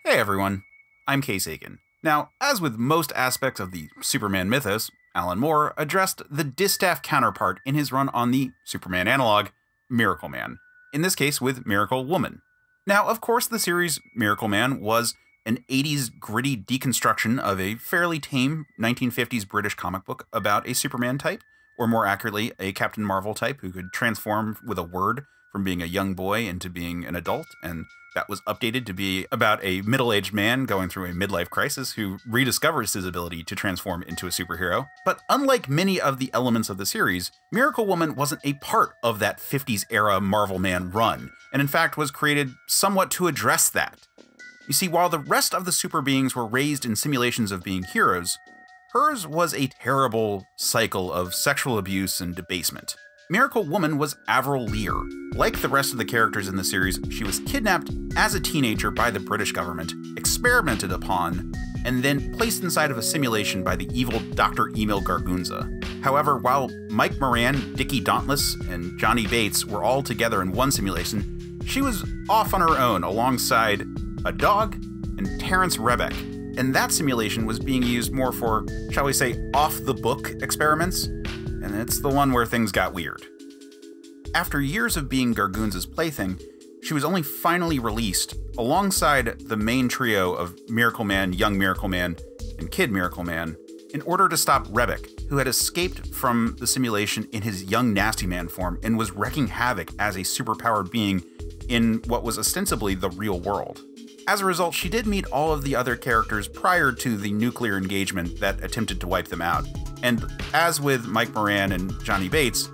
Hey everyone, I'm Kay Sagan. Now, as with most aspects of the Superman mythos, Alan Moore addressed the distaff counterpart in his run on the Superman analog, Miracleman, in this case with Miraclewoman. Now, of course, the series Miracleman was an 80s gritty deconstruction of a fairly tame 1950s British comic book about a Superman type, or more accurately, a Captain Marvel type who could transform with a word from being a young boy into being an adult, and that was updated to be about a middle-aged man going through a midlife crisis who rediscovers his ability to transform into a superhero. But unlike many of the elements of the series, Miraclewoman wasn't a part of that 50s-era Marvel Man run, and in fact was created somewhat to address that. You see, while the rest of the super beings were raised in simulations of being heroes, hers was a terrible cycle of sexual abuse and debasement. Miraclewoman was Avril Lear. Like the rest of the characters in the series, she was kidnapped as a teenager by the British government, experimented upon, and then placed inside of a simulation by the evil Dr. Emil Gargunza. However, while Mike Moran, Dickie Dauntless, and Johnny Bates were all together in one simulation, she was off on her own alongside a dog and Terrence Rebek, and that simulation was being used more for, shall we say, off-the-book experiments, and it's the one where things got weird. After years of being Gargunza's plaything, she was only finally released alongside the main trio of Miracleman, Young Miracleman, and Kid Miracleman in order to stop Rebek, who had escaped from the simulation in his young Nasty Man form and was wreaking havoc as a superpowered being in what was ostensibly the real world. As a result, she did meet all of the other characters prior to the nuclear engagement that attempted to wipe them out. And as with Mike Moran and Johnny Bates,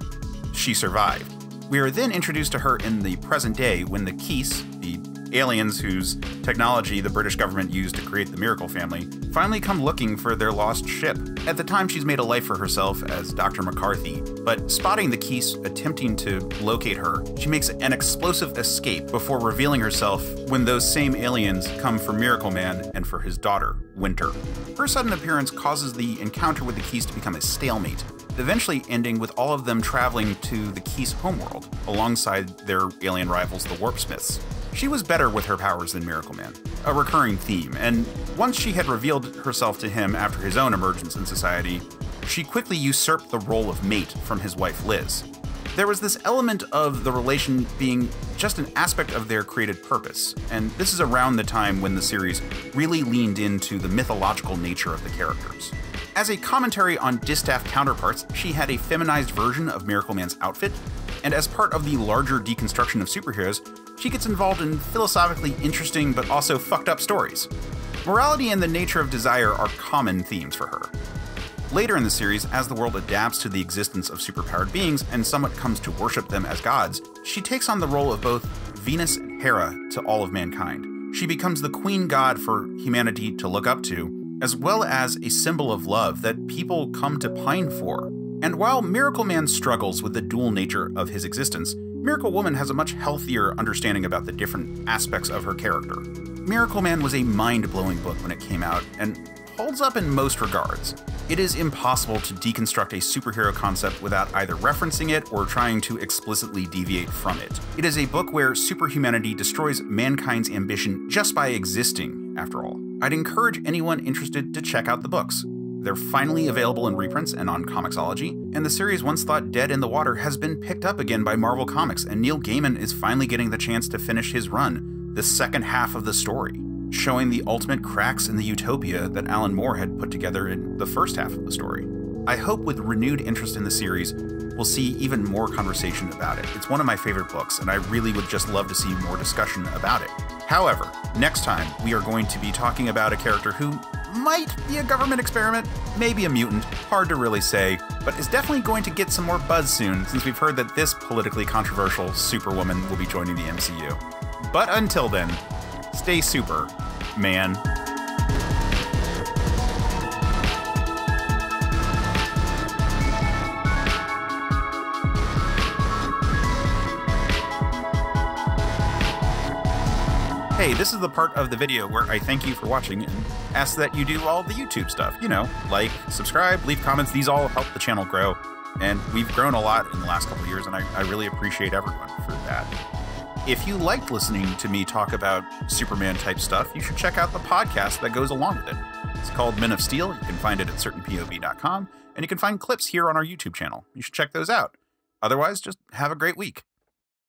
she survived. We are then introduced to her in the present day when the Keys, the aliens whose technology the British government used to create the Miracle family, finally come looking for their lost ship. At the time, she's made a life for herself as Dr. McCarthy, but spotting the Keys attempting to locate her, she makes an explosive escape before revealing herself when those same aliens come for Miracleman and for his daughter, Winter. Her sudden appearance causes the encounter with the Keys to become a stalemate, eventually ending with all of them traveling to the Keys' homeworld, alongside their alien rivals, the Warpsmiths. She was better with her powers than Miracleman, a recurring theme, and once she had revealed herself to him after his own emergence in society, she quickly usurped the role of mate from his wife Liz. There was this element of the relation being just an aspect of their created purpose, and this is around the time when the series really leaned into the mythological nature of the characters. As a commentary on distaff counterparts, she had a feminized version of Miracleman's outfit, and as part of the larger deconstruction of superheroes, she gets involved in philosophically interesting but also fucked up stories. Morality and the nature of desire are common themes for her. Later in the series, as the world adapts to the existence of superpowered beings and somewhat comes to worship them as gods, she takes on the role of both Venus and Hera to all of mankind. She becomes the queen god for humanity to look up to, as well as a symbol of love that people come to pine for. And while Miracleman struggles with the dual nature of his existence, Miraclewoman has a much healthier understanding about the different aspects of her character. Miracleman was a mind-blowing book when it came out, and holds up in most regards. It is impossible to deconstruct a superhero concept without either referencing it or trying to explicitly deviate from it. It is a book where superhumanity destroys mankind's ambition just by existing, after all. I'd encourage anyone interested to check out the books. They're finally available in reprints and on Comixology, and the series once thought dead in the water has been picked up again by Marvel Comics, and Neil Gaiman is finally getting the chance to finish his run, the second half of the story, showing the ultimate cracks in the utopia that Alan Moore had put together in the first half of the story. I hope with renewed interest in the series, we'll see even more conversation about it. It's one of my favorite books, and I really would just love to see more discussion about it. However, next time we are going to be talking about a character who might be a government experiment, maybe a mutant, hard to really say, but is definitely going to get some more buzz soon since we've heard that this politically controversial Superwoman will be joining the MCU. But until then, stay super, man. Hey, this is the part of the video where I thank you for watching and ask that you do all the YouTube stuff. You know, like, subscribe, leave comments. These all help the channel grow. And we've grown a lot in the last couple of years, and I really appreciate everyone for that. If you liked listening to me talk about Superman type stuff, you should check out the podcast that goes along with it. It's called Men of Steel. You can find it at certainpov.com, and you can find clips here on our YouTube channel. You should check those out. Otherwise, just have a great week.